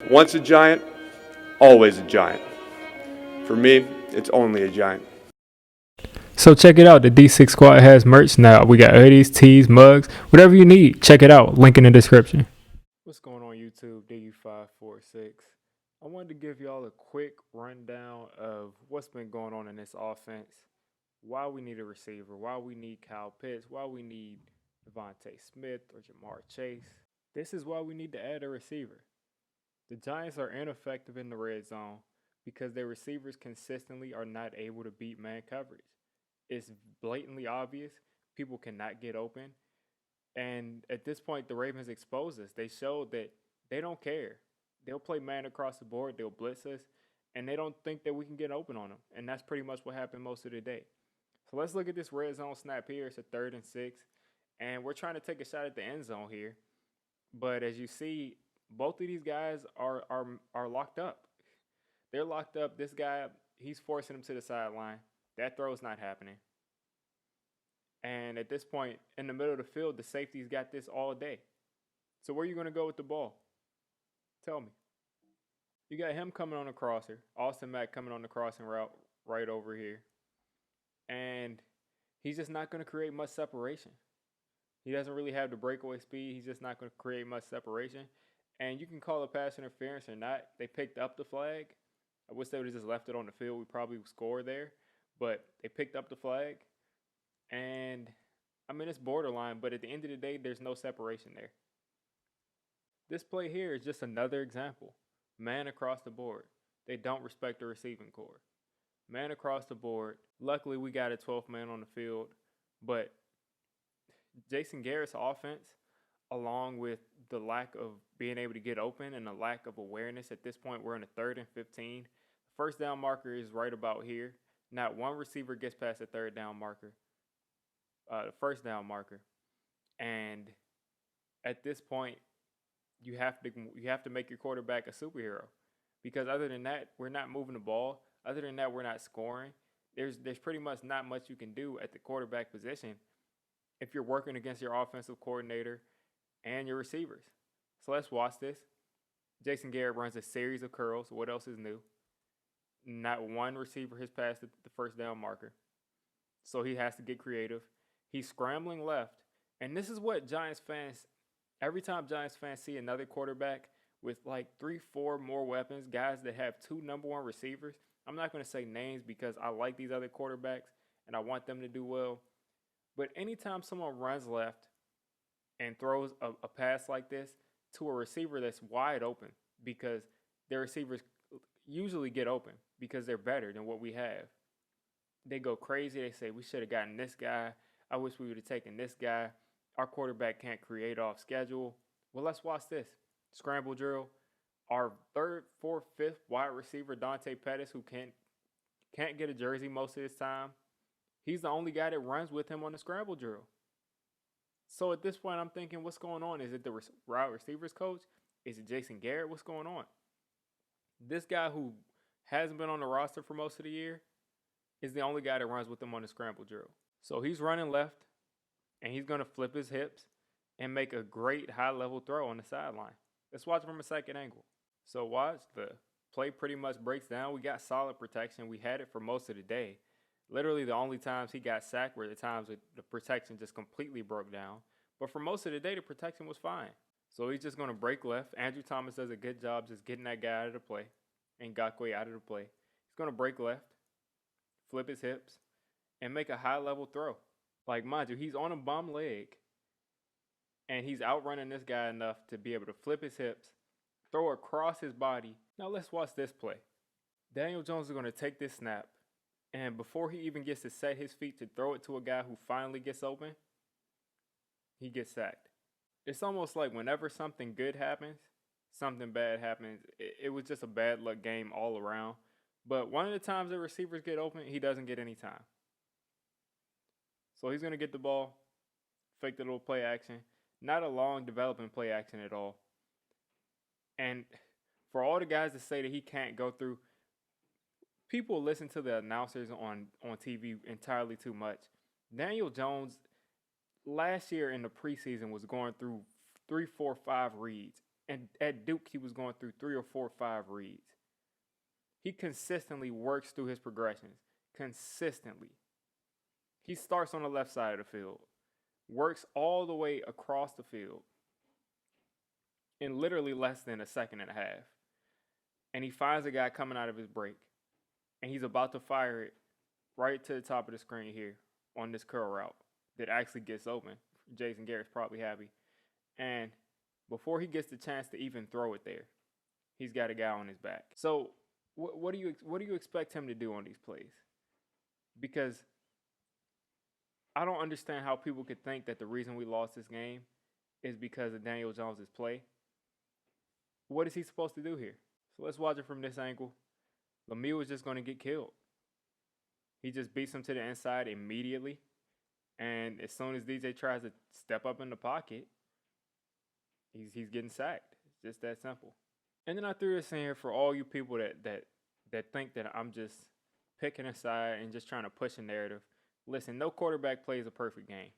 Once a giant, always a giant. For me, it's only a giant. So check it out. The D6 Squad has merch now. We got hoodies, tees, mugs, whatever you need. Check it out. Link in the description. What's going on YouTube? DU546. I wanted to give y'all a quick rundown of what's been going on in this offense. Why we need a receiver. Why we need Kyle Pitts. Why we need Devontae Smith or Jamar Chase. This is why we need to add a receiver. The Giants are ineffective in the red zone because their receivers consistently are not able to beat man coverage. It's blatantly obvious. People cannot get open. And at this point, the Ravens exposed us. They showed that they don't care. They'll play man across the board. They'll blitz us. And they don't think that we can get open on them. And that's pretty much what happened most of the day. So let's look at this red zone snap here. It's a 3rd and 6. And we're trying to take a shot at the end zone here. But as you see, both of these guys are locked up. They're locked up. This guy, he's forcing them to the sideline. That throw's not happening. And at this point, in the middle of the field, the safety's got this all day. So where are you going to go with the ball? Tell me. You got him coming on the crosser. Austin Mack coming on the crossing route right over here. And he's just not going to create much separation. He doesn't really have the breakaway speed. He's just not going to create much separation. And you can call it pass interference or not. They picked up the flag. I wish they would have just left it on the field. We probably would score there. But they picked up the flag. And, I mean, it's borderline. But at the end of the day, there's no separation there. This play here is just another example. Man across the board. They don't respect the receiving corps. Man across the board. Luckily, we got a 12th man on the field. But Jason Garrett's offense, along with the lack of being able to get open and the lack of awareness at this point, we're in a 3rd and 15. First down marker is right about here. Not one receiver gets past the 3rd down marker. The first down marker. And at this point, you have to make your quarterback a superhero. Because other than that, we're not moving the ball. Other than that, we're not scoring. There's pretty much not much you can do at the quarterback position if you're working against your offensive coordinator and your receivers. So let's watch this. Jason Garrett runs a series of curls. What else is new? Not one receiver has passed the first down marker. So he has to get creative. He's scrambling left. And this is what Giants fans, every time Giants fans see another quarterback with like 3-4 more weapons, guys that have 2 number 1 receivers, I'm not going to say names because I like these other quarterbacks and I want them to do well. But anytime someone runs left and throws a pass like this to a receiver that's wide open, because their receivers usually get open because they're better than what we have. They go crazy. They say, we should have gotten this guy. I wish we would have taken this guy. Our quarterback can't create off schedule. Well, let's watch this. Scramble drill. Our 3rd, 4th, 5th wide receiver, Dante Pettis, who can't get a jersey most of his time. He's the only guy that runs with him on the scramble drill. So at this point, I'm thinking, what's going on? Is it the wide receivers coach? Is it Jason Garrett? What's going on? This guy who hasn't been on the roster for most of the year is the only guy that runs with him on the scramble drill. So he's running left, and he's going to flip his hips and make a great high-level throw on the sideline. Let's watch it from a second angle. So watch, the play pretty much breaks down. We got solid protection. We had it for most of the day. Literally the only times he got sacked were the times that the protection just completely broke down. But for most of the day, the protection was fine. So he's just going to break left. Andrew Thomas does a good job just getting that guy out of the play. Ngakoue out of the play. He's going to break left, flip his hips, and make a high-level throw. Like, mind you, he's on a bum leg, and he's outrunning this guy enough to be able to flip his hips, throw across his body. Now let's watch this play. Daniel Jones is going to take this snap, and before he even gets to set his feet to throw it to a guy who finally gets open, he gets sacked. It's almost like whenever something good happens, something bad happens. It was just a bad luck game all around. But one of the times the receivers get open, he doesn't get any time. So he's going to get the ball, fake the little play action. Not a long developing play action at all. And for all the guys to say that he can't go through, people listen to the announcers on TV entirely too much. Daniel Jones, last year in the preseason, was going through 3, 4, 5 reads And at Duke, he was going through 3 or 4 or 5 reads. He consistently works through his progressions. Consistently. He starts on the left side of the field, works all the way across the field in literally less than a second and a half. And he finds a guy coming out of his break, and he's about to fire it right to the top of the screen here on this curl route that actually gets open. Jason Garrett's probably happy. And before he gets the chance to even throw it there, he's got a guy on his back. So what do you expect him to do on these plays? Because I don't understand how people could think that the reason we lost this game is because of Daniel Jones's play. What is he supposed to do here? So let's watch it from this angle. Lemieux is just going to get killed. He just beats him to the inside immediately. And as soon as DJ tries to step up in the pocket, he's getting sacked. It's just that simple. And then I threw this in here for all you people that think that I'm just picking a side and just trying to push a narrative. Listen, no quarterback plays a perfect game.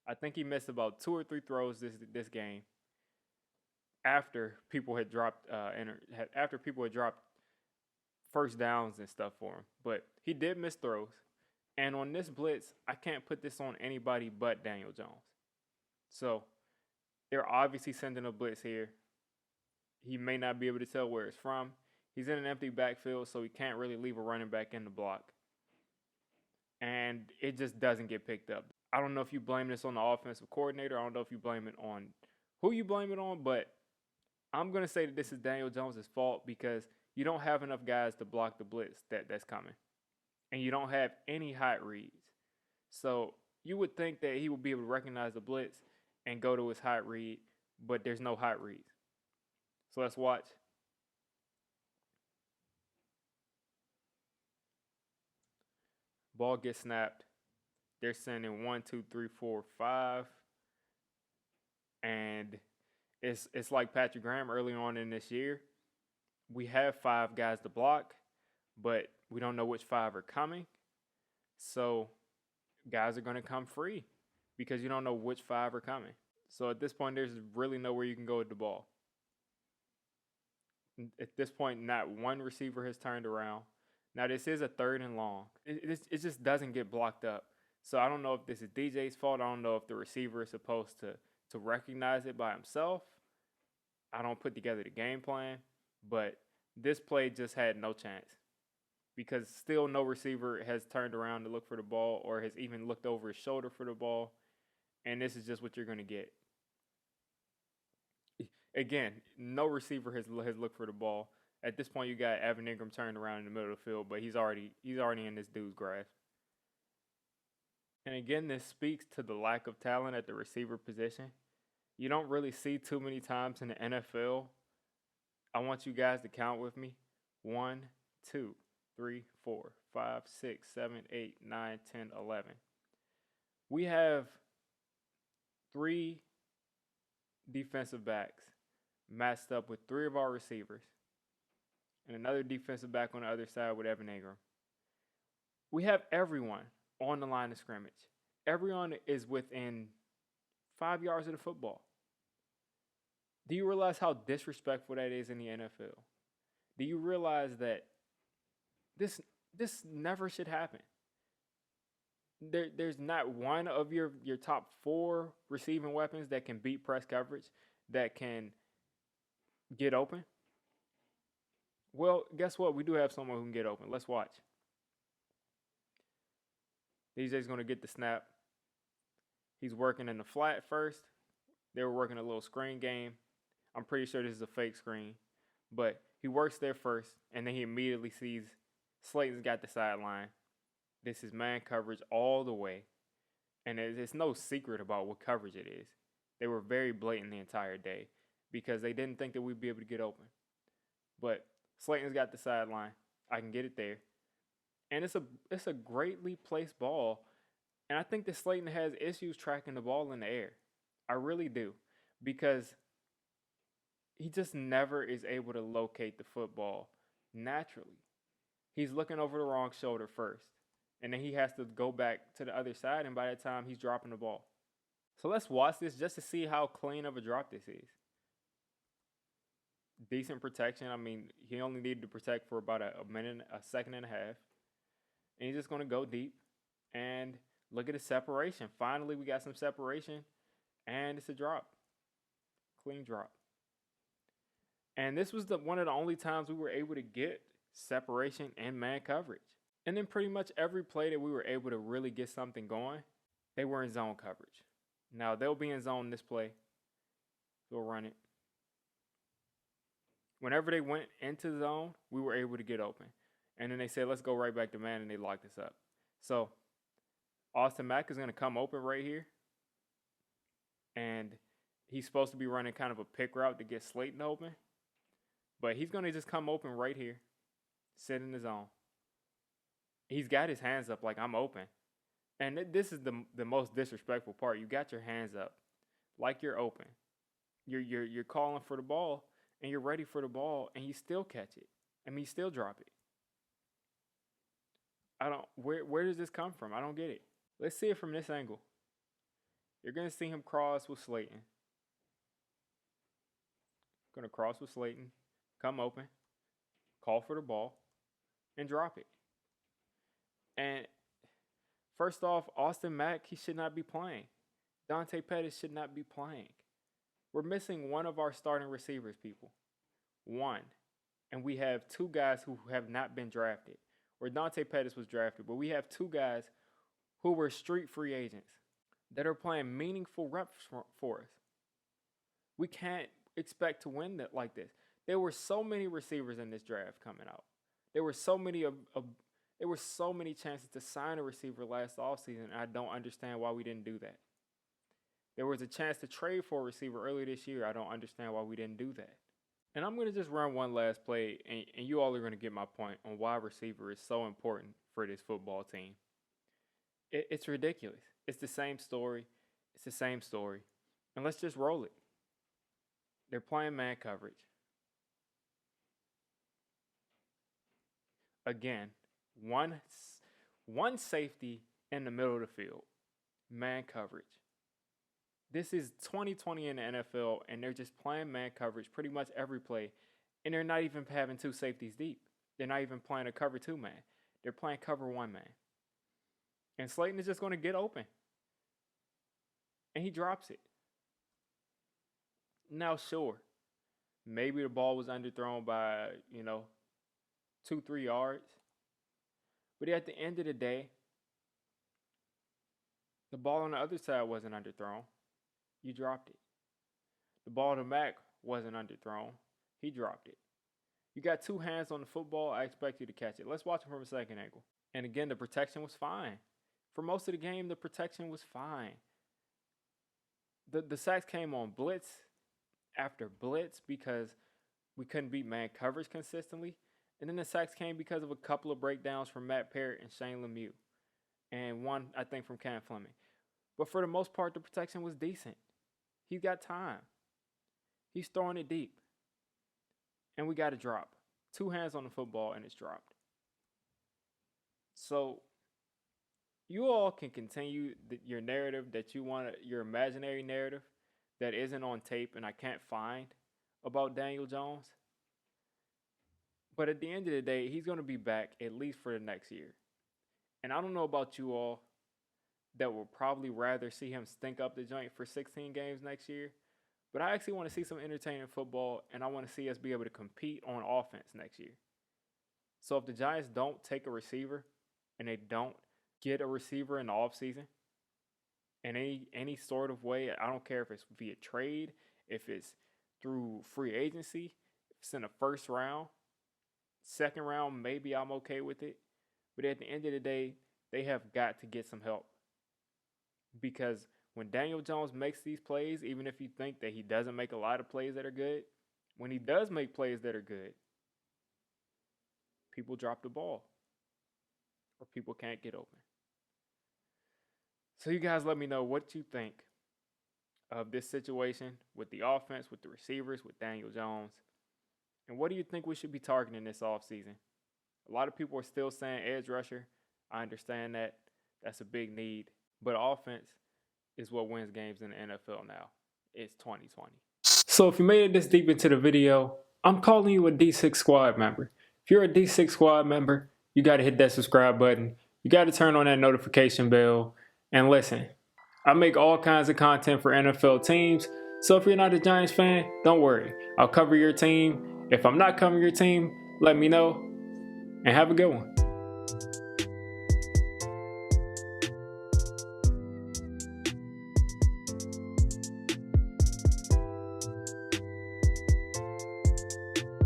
I think he missed about 2 or 3 throws this game after people had dropped first downs and stuff for him. But he did miss throws. And on this blitz, I can't put this on anybody but Daniel Jones. So they're obviously sending a blitz here. He may not be able to tell where it's from. He's in an empty backfield, so he can't really leave a running back in the block. And it just doesn't get picked up. I don't know if you blame this on the offensive coordinator. I don't know if you blame it on who you blame it on, but I'm going to say that this is Daniel Jones' fault because you don't have enough guys to block the blitz that's coming. And you don't have any hot reads. So you would think that he would be able to recognize the blitz and go to his hot read, but there's no hot reads. So let's watch. Ball gets snapped. They're sending 1, 2, 3, 4, 5. And it's like Patrick Graham early on in this year. We have 5 guys to block, but we don't know which 5 are coming. So guys are going to come free because you don't know which 5 are coming. So at this point, there's really nowhere you can go with the ball. At this point, not one receiver has turned around. Now, this is a 3rd and long. It just doesn't get blocked up. So I don't know if this is DJ's fault. I don't know if the receiver is supposed to recognize it by himself. I don't put together the game plan. But this play just had no chance because still no receiver has turned around to look for the ball or has even looked over his shoulder for the ball. And this is just what you're going to get. Again, no receiver has looked for the ball. At this point, you got Evan Ingram turned around in the middle of the field, but he's already in this dude's grasp. And again, this speaks to the lack of talent at the receiver position. You don't really see too many times in the NFL. I want you guys to count with me. 1, 2, 3, 4, 5, 6, 7, 8, 9, 10, 11. We have 3 defensive backs matched up with 3 of our receivers and another defensive back on the other side with Evan Ingram. We have everyone on the line of scrimmage. Everyone is within 5 yards of the football. Do you realize how disrespectful that is in the NFL? Do you realize that this never should happen? There's not one of your top 4 receiving weapons that can beat press coverage, that can get open. Well, guess what? We do have someone who can get open. Let's watch. DJ's going to get the snap. He's working in the flat first. They were working a little screen game. I'm pretty sure this is a fake screen. But he works there first, and then he immediately sees Slayton's got the sideline. This is man coverage all the way. And it's no secret about what coverage it is. They were very blatant the entire day because they didn't think that we'd be able to get open. But Slayton's got the sideline. I can get it there. And it's a greatly placed ball. And I think that Slayton has issues tracking the ball in the air. I really do. Because he just never is able to locate the football naturally. He's looking over the wrong shoulder first. And then he has to go back to the other side. And by that time, he's dropping the ball. So let's watch this just to see how clean of a drop this is. decent protection. I mean, he only needed to protect for about a minute, a second and a half. And he's just going to go deep. And look at the separation. Finally, we got some separation. And it's a drop. Clean drop. And this was one of the only times we were able to get separation and man coverage. And then pretty much every play that we were able to really get something going, they were in zone coverage. Now, they'll be in zone this play. We'll run it. Whenever they went into the zone, we were able to get open. And then they said, let's go right back to man, and they locked us up. So, Mack is going to come open right here. And he's supposed to be running kind of a pick route to get Slayton open. But he's going to just come open right here. Sit in the zone. He's got his hands up like I'm open. And this is the most disrespectful part. You got your hands up like you're open. You're calling for the ball, and you're ready for the ball, and you still catch it. I mean, you still drop it. Where does this come from? I don't get it. Let's see it from this angle. You're going to see him cross with Slayton. Going to cross with Slayton. Come open. Call for the ball. And drop it. And first off, Mack, he should not be playing. Dante Pettis should not be playing. We're missing one of our starting receivers, people. One. And we have two guys who have not been drafted. Or Dante Pettis was drafted. But we have two guys who were street free agents that are playing meaningful reps for us. We can't expect to win that like this. There were so many receivers in this draft coming out. There were so many chances to sign a receiver last offseason, and I don't understand why we didn't do that. There was a chance to trade for a receiver earlier this year. I don't understand why we didn't do that. And I'm going to just run one last play, and you all are going to get my point on why receiver is so important for this football team. It's ridiculous. It's the same story. It's the same story. And let's just roll it. They're playing man coverage. Again, one safety in the middle of the field. Man coverage. This is 2020 in the NFL, and they're just playing man coverage pretty much every play. And they're not even having two safeties deep. They're not even playing a cover two man. They're playing cover one man. And Slayton is just going to get open. And he drops it. Now, sure, maybe the ball was underthrown by, 2-3 yards. But at the end of the day, the ball on the other side wasn't underthrown. You dropped it. The ball to Mack wasn't underthrown. He dropped it. You got two hands on the football. I expect you to catch it. Let's watch it from a second angle. And again, the protection was fine. For most of the game, the protection was fine. The sacks came on blitz after blitz because we couldn't beat man coverage consistently. And then the sacks came because of a couple of breakdowns from Matt Parrott and Shane Lemieux. And one, I think, from Cam Fleming. But for the most part, the protection was decent. He's got time. He's throwing it deep. And we got a drop. Two hands on the football, and it's dropped. So, you all can continue your narrative that you want, your imaginary narrative that isn't on tape and I can't find about Daniel Jones. But at the end of the day, he's going to be back at least for the next year. And I don't know about you all that will probably rather see him stink up the joint for 16 games next year. But I actually want to see some entertaining football, and I want to see us be able to compete on offense next year. So if the Giants don't take a receiver and they don't get a receiver in the offseason in any sort of way, I don't care if it's via trade, if it's through free agency, if it's in the first round, second round, maybe I'm okay with it. But at the end of the day, they have got to get some help. Because when Daniel Jones makes these plays, even if you think that he doesn't make a lot of plays that are good, when he does make plays that are good, people drop the ball. Or people can't get open. So you guys let me know what you think of this situation with the offense, with the receivers, with Daniel Jones. And what do you think we should be targeting this offseason? A lot of people are still saying edge rusher. I understand that. That's a big need. But offense is what wins games in the NFL now. It's 2020. So if you made it this deep into the video, I'm calling you a D6 squad member. If you're a D6 squad member, you got to hit that subscribe button. You got to turn on that notification bell. And listen, I make all kinds of content for NFL teams. So if you're not a Giants fan, don't worry. I'll cover your team. If I'm not covering your team, let me know. And have a good one.